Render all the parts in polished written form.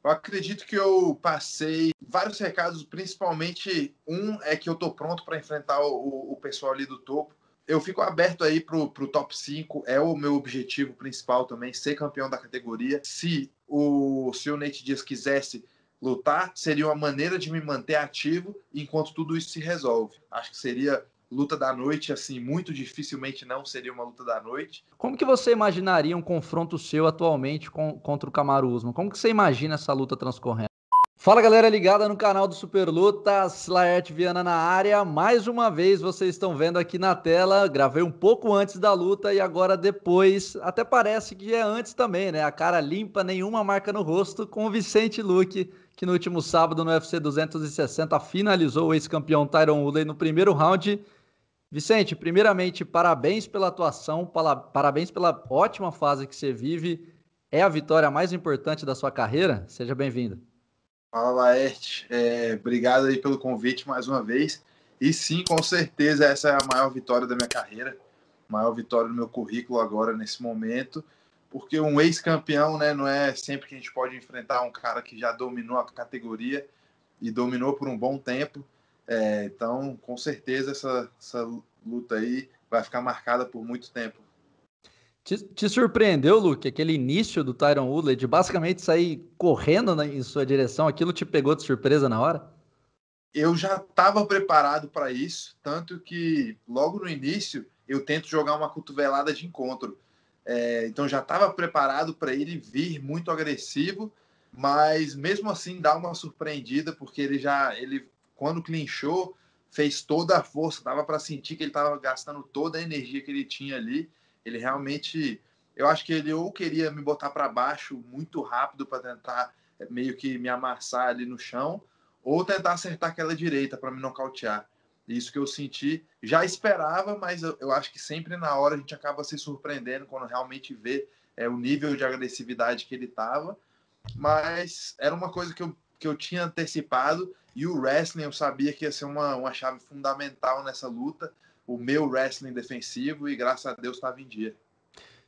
Eu acredito que eu passei vários recados, principalmente um é que eu tô pronto para enfrentar o pessoal ali do topo. Eu fico aberto aí pro top 5, é o meu objetivo principal também, ser campeão da categoria. Se o Nate Diaz quisesse lutar, seria uma maneira de me manter ativo enquanto tudo isso se resolve. Acho que seria luta da noite, assim, muito dificilmente não seria uma luta da noite. Como que você imaginaria um confronto seu atualmente contra o Kamaru Usman? Como que você imagina essa luta transcorrendo? Fala galera ligada no canal do Super Lutas, Laerte Viana na área. Mais uma vez vocês estão vendo aqui na tela, gravei um pouco antes da luta e agora depois, até parece que é antes também, né? A cara limpa, nenhuma marca no rosto, com o Vicente Luque, que no último sábado no UFC 260 finalizou o ex-campeão Tyron Woodley no primeiro round. Vicente, primeiramente, parabéns pela atuação, parabéns pela ótima fase que você vive. É a vitória mais importante da sua carreira? Seja bem-vindo. Fala, Laerte. Obrigado aí pelo convite mais uma vez. E sim, com certeza, essa é a maior vitória da minha carreira, maior vitória do meu currículo agora, nesse momento, porque um ex-campeão, né, não é sempre que a gente pode enfrentar um cara que já dominou a categoria e dominou por um bom tempo. Então, com certeza, essa luta aí vai ficar marcada por muito tempo. Te surpreendeu, Luke, aquele início do Tyron Woodley de basicamente sair correndo em sua direção? Aquilo te pegou de surpresa na hora? Eu já estava preparado para isso, tanto que logo no início eu tento jogar uma cotovelada de encontro. Então já estava preparado para ele vir muito agressivo, mas mesmo assim dá uma surpreendida, porque ele quando clinchou, fez toda a força, dava para sentir que ele estava gastando toda a energia que ele tinha ali. Ele realmente, eu acho que ele ou queria me botar para baixo muito rápido para tentar meio que me amassar ali no chão, ou tentar acertar aquela direita para me nocautear. Isso que eu senti, já esperava, mas eu acho que sempre na hora a gente acaba se surpreendendo quando realmente vê o nível de agressividade que ele estava. Mas era uma coisa que eu tinha antecipado, e o wrestling eu sabia que ia ser uma chave fundamental nessa luta, o meu wrestling defensivo, e graças a Deus estava em dia.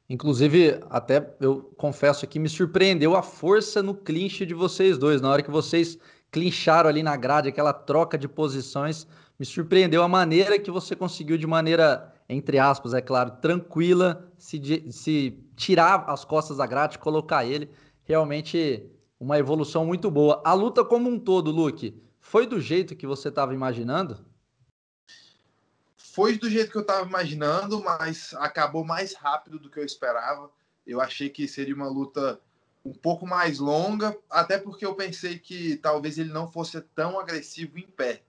Inclusive, até eu confesso aqui, me surpreendeu a força no clinch de vocês dois. Na hora que vocês clincharam ali na grade, aquela troca de posições, me surpreendeu a maneira que você conseguiu, de maneira, entre aspas, é claro, tranquila, se tirar as costas da grade, colocar ele. Realmente uma evolução muito boa. A luta como um todo, Luke, foi do jeito que você estava imaginando? Foi do jeito que eu estava imaginando, mas acabou mais rápido do que eu esperava. Eu achei que seria uma luta um pouco mais longa, até porque eu pensei que talvez ele não fosse tão agressivo em pé.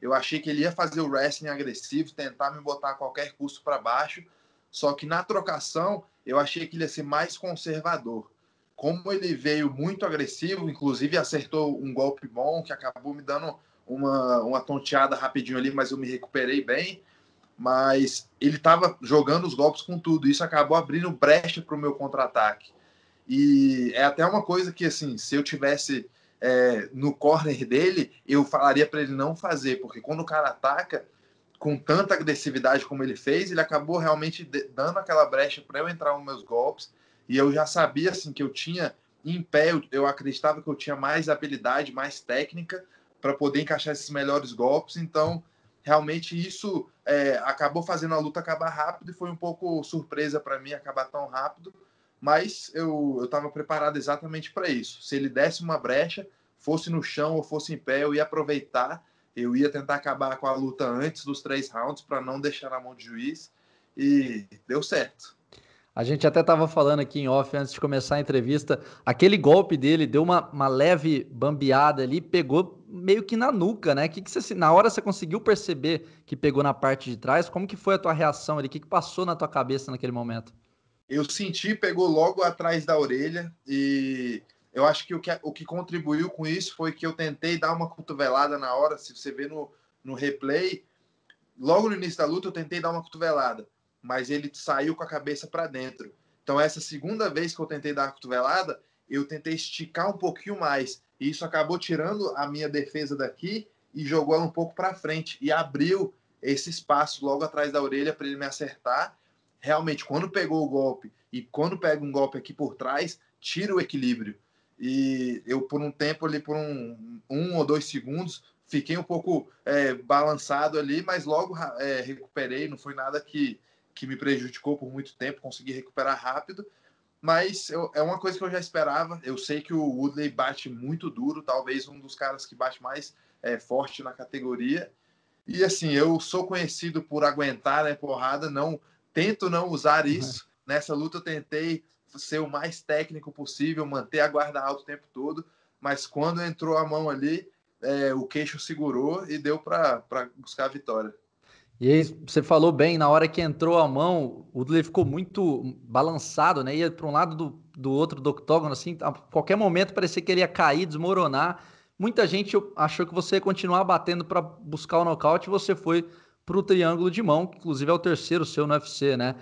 Eu achei que ele ia fazer o wrestling agressivo, tentar me botar a qualquer custo para baixo, só que na trocação eu achei que ele ia ser mais conservador. Como ele veio muito agressivo, inclusive acertou um golpe bom, que acabou me dando uma tonteada rapidinho ali, mas eu me recuperei bem. Mas ele estava jogando os golpes com tudo. Isso acabou abrindo brecha para o meu contra-ataque. E é até uma coisa que, assim, se eu tivesse no corner dele, eu falaria para ele não fazer, porque quando o cara ataca com tanta agressividade como ele fez, ele acabou realmente dando aquela brecha para eu entrar nos meus golpes. E eu já sabia, assim, que eu tinha em pé, eu acreditava que eu tinha mais habilidade, mais técnica para poder encaixar esses melhores golpes. Então, realmente isso acabou fazendo a luta acabar rápido, e foi um pouco surpresa para mim acabar tão rápido, mas eu estava preparado exatamente para isso. Se ele desse uma brecha, fosse no chão ou fosse em pé, eu ia aproveitar, eu ia tentar acabar com a luta antes dos 3 rounds para não deixar na mão do juiz, e deu certo. A gente até estava falando aqui em off antes de começar a entrevista. Aquele golpe dele deu uma leve bambeada ali, pegou meio que na nuca, né? Que você, na hora você conseguiu perceber que pegou na parte de trás? Como que foi a tua reação ali? O que passou na tua cabeça naquele momento? Eu senti, pegou logo atrás da orelha, e eu acho que o que contribuiu com isso foi que eu tentei dar uma cotovelada na hora. Se você vê no replay, logo no início da luta eu tentei dar uma cotovelada, mas ele saiu com a cabeça para dentro. Então essa segunda vez que eu tentei dar a cotovelada, eu tentei esticar um pouquinho mais, e isso acabou tirando a minha defesa daqui e jogou ela um pouco para frente, e abriu esse espaço logo atrás da orelha para ele me acertar. Realmente, quando pegou o golpe e quando pega um golpe aqui por trás, tira o equilíbrio. E eu, por um tempo ali, por um ou 2 segundos, fiquei um pouco balançado ali, mas logo recuperei. Não foi nada que me prejudicou por muito tempo, consegui recuperar rápido. Mas é uma coisa que eu já esperava. Eu sei que o Woodley bate muito duro, talvez um dos caras que bate mais forte na categoria. E assim, eu sou conhecido por aguentar, né, porrada, tento não usar isso. Nessa luta eu tentei ser o mais técnico possível, manter a guarda alta o tempo todo, mas quando entrou a mão ali, o queixo segurou e deu para buscar a vitória. E aí, você falou bem, na hora que entrou a mão, o Woodley ficou muito balançado, né? Ia para um lado do outro do octógono, assim, a qualquer momento parecia que ele ia cair, desmoronar. Muita gente achou que você ia continuar batendo para buscar o nocaute e você foi para o triângulo de mão, que inclusive é o terceiro seu no UFC, né?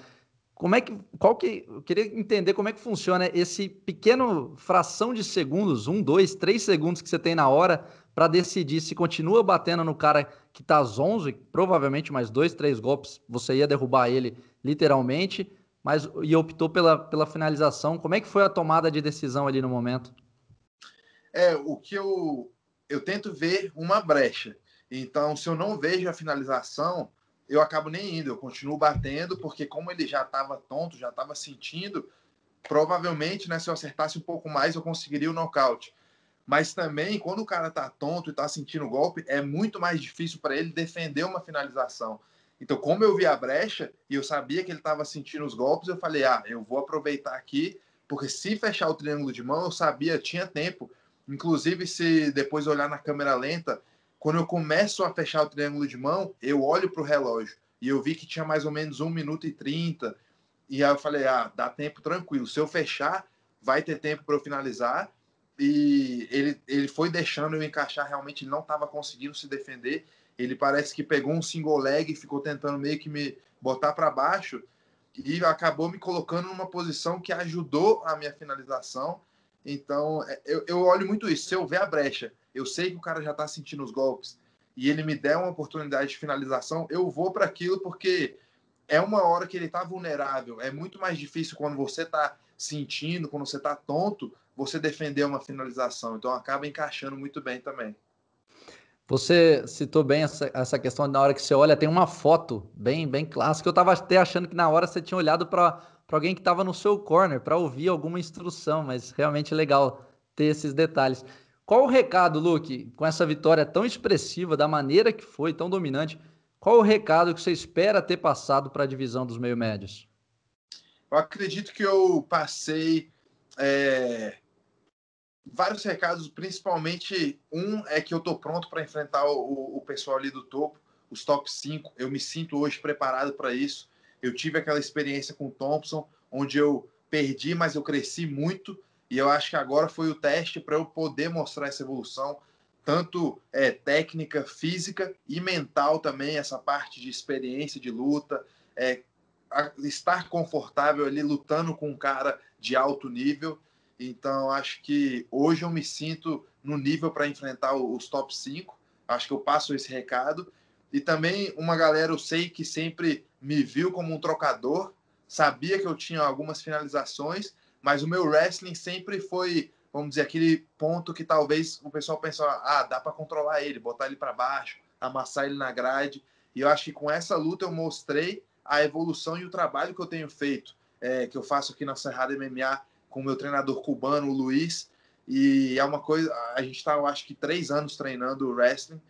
Eu queria entender como é que funciona esse pequeno fração de segundos, 1, 2, 3 segundos que você tem na hora para decidir se continua batendo no cara que tá zonzo, e provavelmente mais 2, 3 golpes você ia derrubar ele literalmente, mas e optou pela finalização. Como é que foi a tomada de decisão ali no momento? O que eu tento ver uma brecha. Então, se eu não vejo a finalização, eu acabo nem indo, eu continuo batendo, porque como ele já estava tonto, já estava sentindo, provavelmente, né, se eu acertasse um pouco mais, eu conseguiria o nocaute. Mas também, quando o cara tá tonto e tá sentindo o golpe, é muito mais difícil para ele defender uma finalização. Então, como eu vi a brecha e eu sabia que ele estava sentindo os golpes, eu falei, eu vou aproveitar aqui, porque se fechar o triângulo de mão, eu sabia, tinha tempo. Inclusive, se depois olhar na câmera lenta, quando eu começo a fechar o triângulo de mão, eu olho para o relógio e eu vi que tinha mais ou menos 1 minuto e 30. E aí eu falei, dá tempo tranquilo. Se eu fechar, vai ter tempo para eu finalizar. E ele foi deixando eu encaixar, realmente ele não estava conseguindo se defender. Ele parece que pegou um single leg e ficou tentando meio que me botar para baixo e acabou me colocando numa posição que ajudou a minha finalização. Então, eu olho muito isso. Se eu ver a brecha, eu sei que o cara já está sentindo os golpes e ele me der uma oportunidade de finalização, eu vou para aquilo porque é uma hora que ele está vulnerável. É muito mais difícil quando você está sentindo, quando você está tonto, você defender uma finalização. Então acaba encaixando muito bem também. Você citou bem essa questão na hora que você olha, tem uma foto bem clássica. Eu estava até achando que na hora você tinha olhado para alguém que estava no seu corner para ouvir alguma instrução, mas realmente é legal ter esses detalhes. Qual o recado, Luke, com essa vitória tão expressiva, da maneira que foi, tão dominante? Qual o recado que você espera ter passado para a divisão dos meio-médios? Eu acredito que eu passei vários recados, principalmente um é que eu estou pronto para enfrentar o pessoal ali do topo, os top 5. Eu me sinto hoje preparado para isso. Eu tive aquela experiência com o Thompson, onde eu perdi, mas eu cresci muito. E eu acho que agora foi o teste para eu poder mostrar essa evolução, tanto técnica, física e mental também, essa parte de experiência de luta, estar confortável ali lutando com um cara de alto nível. Então, acho que hoje eu me sinto no nível para enfrentar os top 5. Acho que eu passo esse recado. E também uma galera, eu sei que sempre me viu como um trocador, sabia que eu tinha algumas finalizações, mas o meu wrestling sempre foi, vamos dizer, aquele ponto que talvez o pessoal pensava, dá para controlar ele, botar ele para baixo, amassar ele na grade. E eu acho que com essa luta eu mostrei a evolução e o trabalho que eu tenho feito, que eu faço aqui na Cerrado MMA, com o meu treinador cubano, o Luiz, e é uma coisa, a gente está, eu acho que 3 anos treinando wrestling,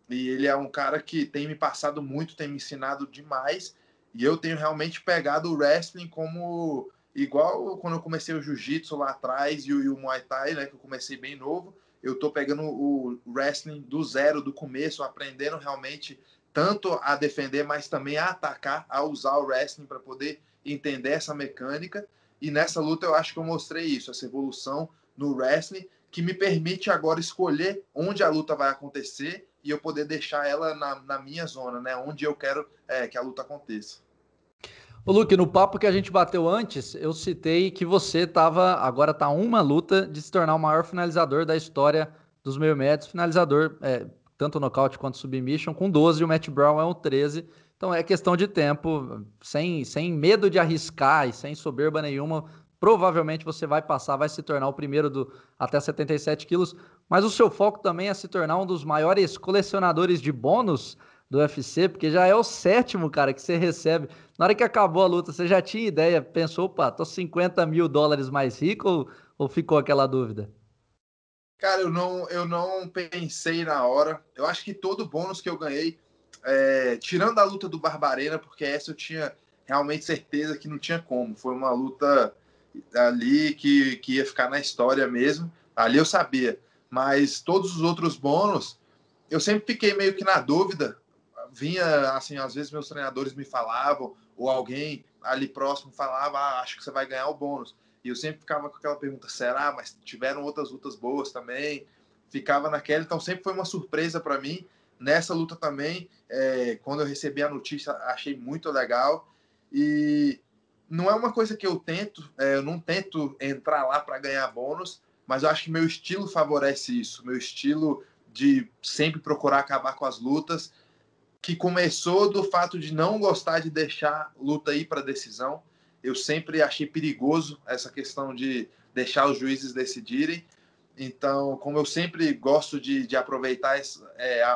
e ele é um cara que tem me passado muito, tem me ensinado demais, e eu tenho realmente pegado o wrestling como, igual quando eu comecei o jiu-jitsu lá atrás e o Muay Thai, né, que eu comecei bem novo, eu tô pegando o wrestling do zero, do começo, aprendendo realmente tanto a defender, mas também a atacar, a usar o wrestling para poder entender essa mecânica. E nessa luta eu acho que eu mostrei isso, essa evolução no wrestling, que me permite agora escolher onde a luta vai acontecer e eu poder deixar ela na minha zona, né? Onde eu quero que a luta aconteça. Ô, Luke, no papo que a gente bateu antes, eu citei que você agora tá uma luta de se tornar o maior finalizador da história dos meio-médios, finalizador tanto nocaute quanto submission, com 12, e o Matt Brown é um 13. Então é questão de tempo, sem medo de arriscar e sem soberba nenhuma, provavelmente você vai passar, vai se tornar o primeiro até 77 quilos, mas o seu foco também é se tornar um dos maiores colecionadores de bônus do UFC, porque já é o 7º, cara, que você recebe. Na hora que acabou a luta, você já tinha ideia, pensou, opa, tô $50 mil mais rico, ou ficou aquela dúvida? Cara, eu não pensei na hora. Eu acho que todo bônus que eu ganhei, tirando a luta do Barbarena, porque essa eu tinha realmente certeza que não tinha como. Foi uma luta ali que ia ficar na história mesmo. Ali eu sabia. Mas todos os outros bônus, eu sempre fiquei meio que na dúvida. Vinha, assim, às vezes meus treinadores me falavam, ou alguém ali próximo falava, acho que você vai ganhar o bônus. E eu sempre ficava com aquela pergunta, será? Mas tiveram outras lutas boas também. Ficava naquela, então sempre foi uma surpresa para mim. Nessa luta também, quando eu recebi a notícia, achei muito legal. E não é uma coisa que eu tento, eu não tento entrar lá para ganhar bônus, mas eu acho que meu estilo favorece isso. Meu estilo de sempre procurar acabar com as lutas, que começou do fato de não gostar de deixar luta ir para decisão. Eu sempre achei perigoso essa questão de deixar os juízes decidirem. Então, como eu sempre gosto de aproveitar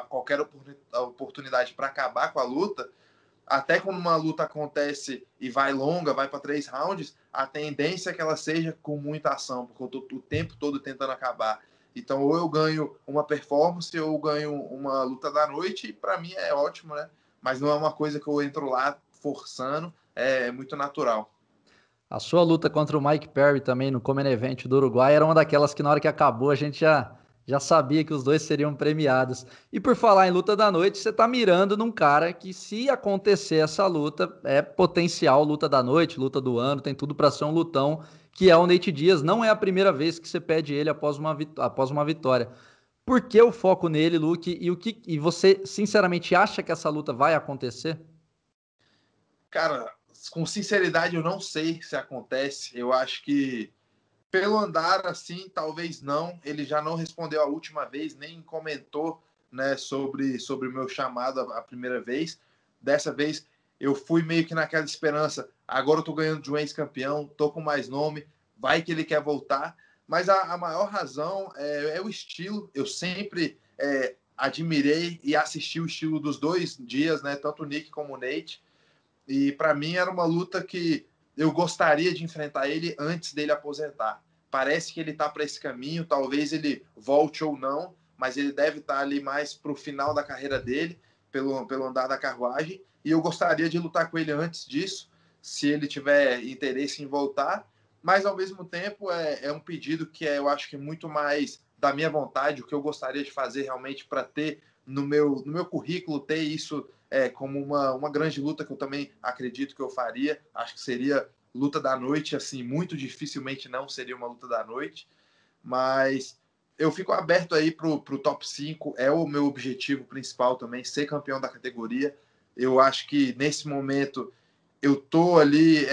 qualquer oportunidade para acabar com a luta, até quando uma luta acontece e vai longa, vai para 3 rounds, a tendência é que ela seja com muita ação, porque eu estou o tempo todo tentando acabar. Então, ou eu ganho uma performance, ou eu ganho uma luta da noite, e para mim é ótimo, né? Mas não é uma coisa que eu entro lá forçando, é muito natural. A sua luta contra o Mike Perry também no Common Event do Uruguai era uma daquelas que na hora que acabou a gente já sabia que os dois seriam premiados. E por falar em luta da noite, você tá mirando num cara que, se acontecer essa luta, é potencial luta da noite, luta do ano, tem tudo para ser um lutão, que é o Nate Diaz. Não é a primeira vez que você pede ele após uma vitória. Por que o foco nele, Luke? E você sinceramente acha que essa luta vai acontecer? Cara, com sinceridade, eu não sei se acontece. Eu acho que pelo andar, assim, talvez não. Ele já não respondeu a última vez, nem comentou, né, sobre o meu chamado a primeira vez. Dessa vez, eu fui meio que naquela esperança. Agora eu tô ganhando de um ex-campeão, tô com mais nome, vai que ele quer voltar. Mas a maior razão é o estilo. Eu sempre admirei e assisti o estilo dos dois dias, né, tanto o Nick como o Nate. E para mim era uma luta que eu gostaria de enfrentar ele antes dele aposentar. Parece que ele está para esse caminho, talvez ele volte ou não, mas ele deve estar ali mais para o final da carreira dele, pelo andar da carruagem. E eu gostaria de lutar com ele antes disso, se ele tiver interesse em voltar. Mas ao mesmo tempo é um pedido que eu acho que é muito mais da minha vontade, o que eu gostaria de fazer realmente para ter no meu currículo, ter isso como uma grande luta que eu também acredito que eu faria. Acho que seria luta da noite, assim, muito dificilmente não seria uma luta da noite, mas eu fico aberto aí pro top 5, é o meu objetivo principal também, ser campeão da categoria. Eu acho que nesse momento eu tô ali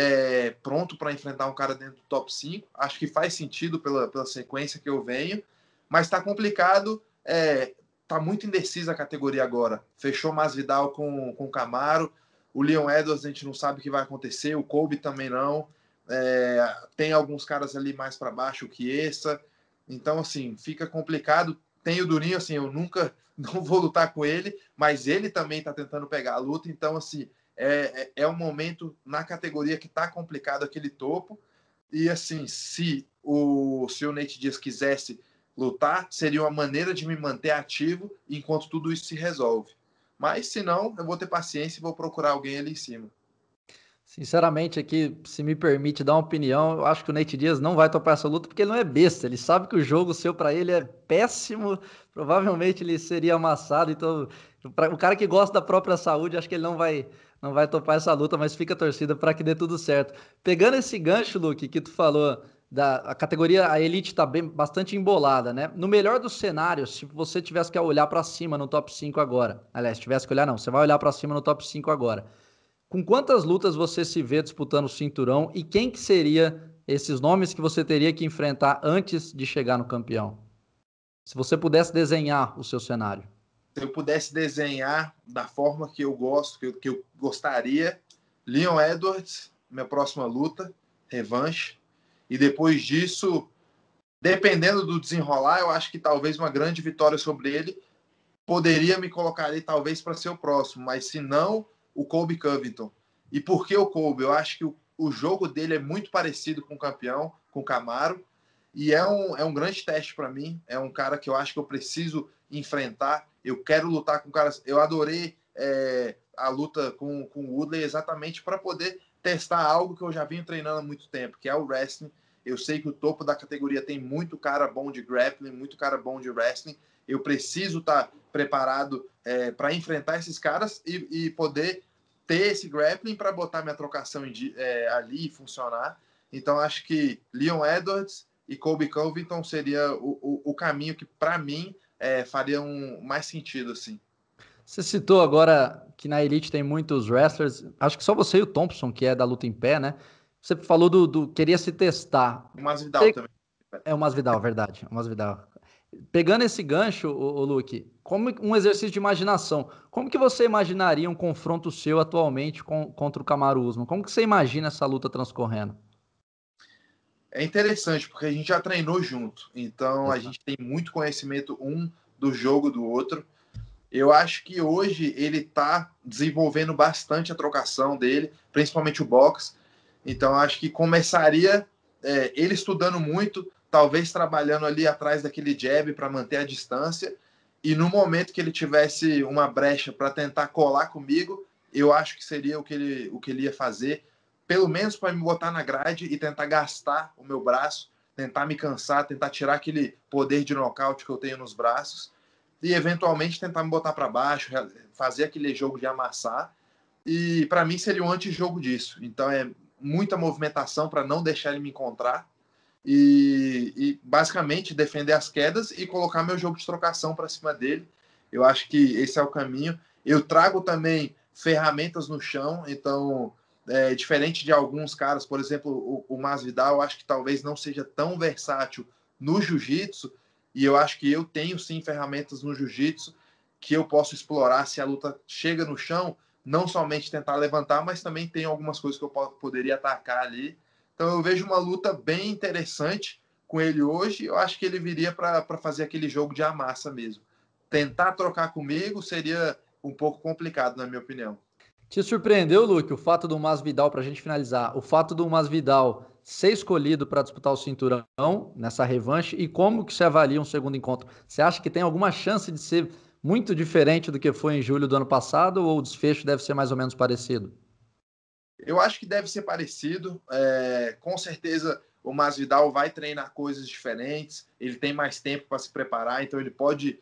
pronto para enfrentar um cara dentro do top 5, acho que faz sentido pela sequência que eu venho, mas está complicado, tá muito indecisa a categoria agora. Fechou Masvidal com o Camaro, o Leon Edwards a gente não sabe o que vai acontecer, o Colby também não. Tem alguns caras ali mais para baixo que essa. Então, assim, fica complicado. Tem o Durinho, assim, eu nunca não vou lutar com ele, mas ele também está tentando pegar a luta. Então, assim, é um momento na categoria que está complicado aquele topo. E, assim, se o Nate Diaz quisesse lutar, seria uma maneira de me manter ativo enquanto tudo isso se resolve. Mas, se não, eu vou ter paciência e vou procurar alguém ali em cima. Sinceramente, aqui, se me permite dar uma opinião, eu acho que o Nate Diaz não vai topar essa luta porque ele não é besta. Ele sabe que o jogo seu para ele é péssimo. Provavelmente ele seria amassado. Então, o cara que gosta da própria saúde, acho que ele não vai topar essa luta, mas fica a torcida para que dê tudo certo. Pegando esse gancho, Luke, que tu falou, a categoria, a elite tá bastante embolada, né? No melhor dos cenários, se você tivesse que olhar para cima no top 5 agora, aliás, tivesse que olhar, não, você vai olhar para cima no top 5 agora. Com quantas lutas você se vê disputando o cinturão e quem que seria esses nomes que você teria que enfrentar antes de chegar no campeão? Se você pudesse desenhar o seu cenário. Se eu pudesse desenhar da forma que eu gosto, que eu gostaria, Leon Edwards, minha próxima luta, revanche. E depois disso, dependendo do desenrolar, eu acho que talvez uma grande vitória sobre ele poderia me colocar ali talvez para ser o próximo, mas se não, o Colby Covington. E por que o Colby? Eu acho que o jogo dele é muito parecido com o campeão, com o Kamaru, e é um grande teste para mim. É um cara que eu acho que eu preciso enfrentar. Eu quero lutar com caras. Eu adorei a luta com o Woodley exatamente para poder testar algo que eu já venho treinando há muito tempo, que é o wrestling. Eu sei que o topo da categoria tem muito cara bom de grappling, muito cara bom de wrestling. Eu preciso estar preparado para enfrentar esses caras e poder ter esse grappling para botar minha trocação ali e funcionar. Então, acho que Leon Edwards e Colby Covington seria o caminho que, para mim, faria mais sentido, assim. Você citou agora que na Elite tem muitos wrestlers, acho que só você e o Thompson, que é da luta em pé, né? Você falou queria se testar. O Masvidal também. É o Masvidal, verdade. O Masvidal. Pegando esse gancho, o Luke, como um exercício de imaginação, como que você imaginaria um confronto seu atualmente contra o Kamaru Usman? Como que você imagina essa luta transcorrendo? É interessante, porque a gente já treinou junto, então a Exato. gente tem muito conhecimento um do jogo do outro. Eu acho que hoje ele está desenvolvendo bastante a trocação dele, principalmente o boxe. Então acho que começaria ele estudando muito, talvez trabalhando ali atrás daquele jab para manter a distância. E no momento que ele tivesse uma brecha para tentar colar comigo, eu acho que seria o que ele ia fazer, pelo menos para me botar na grade e tentar gastar o meu braço, tentar me cansar, tentar tirar aquele poder de nocaute que eu tenho nos braços e eventualmente tentar me botar para baixo, fazer aquele jogo de amassar. E para mim seria um antijogo disso. Então é muita movimentação para não deixar ele me encontrar e basicamente defender as quedas e colocar meu jogo de trocação para cima dele. Eu acho que esse é o caminho. Eu trago também ferramentas no chão, então diferente de alguns caras, por exemplo, o Masvidal, eu acho que talvez não seja tão versátil no jiu-jitsu, e eu acho que eu tenho sim ferramentas no jiu-jitsu que eu posso explorar se a luta chega no chão, não somente tentar levantar, mas também tem algumas coisas que eu poderia atacar ali. Então eu vejo uma luta bem interessante com ele hoje. Eu acho que ele viria para fazer aquele jogo de amassa mesmo. Tentar trocar comigo seria um pouco complicado, na minha opinião. Te surpreendeu, Luke, o fato do Masvidal, para a gente finalizar, o fato do Masvidal ser escolhido para disputar o cinturão nessa revanche e como que se avalia um segundo encontro? Você acha que tem alguma chance de ser muito diferente do que foi em julho do ano passado ou o desfecho deve ser mais ou menos parecido? Eu acho que deve ser parecido. Com certeza o Masvidal vai treinar coisas diferentes, ele tem mais tempo para se preparar, então ele pode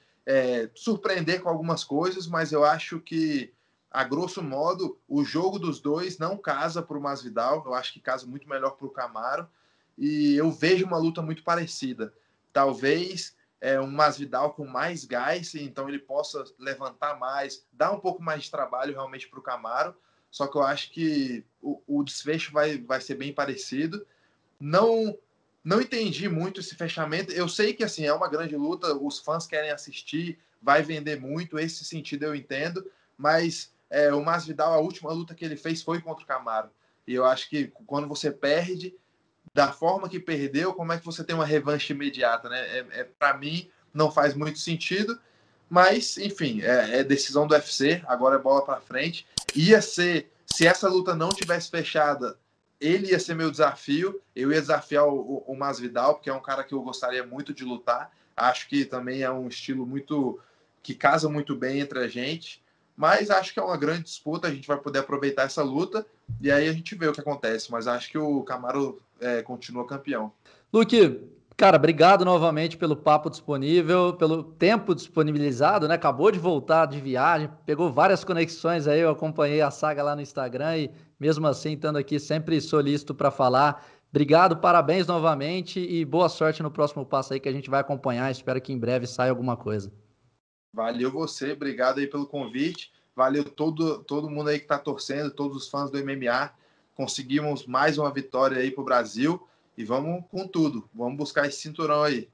surpreender com algumas coisas, mas eu acho que, a grosso modo, o jogo dos dois não casa para o Masvidal, eu acho que casa muito melhor para o Kamaru, e eu vejo uma luta muito parecida. Talvez um Masvidal com mais gás, então ele possa levantar mais, dar um pouco mais de trabalho realmente para o Kamaru, só que eu acho que o desfecho vai ser bem parecido. Não entendi muito esse fechamento. Eu sei que assim é uma grande luta, os fãs querem assistir, vai vender muito, esse sentido eu entendo, mas o Masvidal, a última luta que ele fez foi contra o Kamaru. E eu acho que quando você perde, da forma que perdeu, como é que você tem uma revanche imediata, né? Para mim, não faz muito sentido, mas, enfim, é decisão do UFC, agora é bola para frente. Ia ser, se essa luta não tivesse fechada, ele ia ser meu desafio, eu ia desafiar o Masvidal, porque é um cara que eu gostaria muito de lutar, acho que também é um estilo muito, que casa muito bem entre a gente, mas acho que é uma grande disputa, a gente vai poder aproveitar essa luta, e aí a gente vê o que acontece, mas acho que o Kamaru continua campeão. Luke, cara, obrigado novamente pelo papo disponível, pelo tempo disponibilizado, né? Acabou de voltar de viagem, pegou várias conexões aí, eu acompanhei a saga lá no Instagram e mesmo assim, estando aqui sempre solícito para falar. Obrigado, parabéns novamente e boa sorte no próximo passo aí que a gente vai acompanhar. Espero que em breve saia alguma coisa. Valeu você, obrigado aí pelo convite. Valeu todo mundo aí que está torcendo, todos os fãs do MMA. Conseguimos mais uma vitória aí para o Brasil e vamos com tudo. Vamos buscar esse cinturão aí.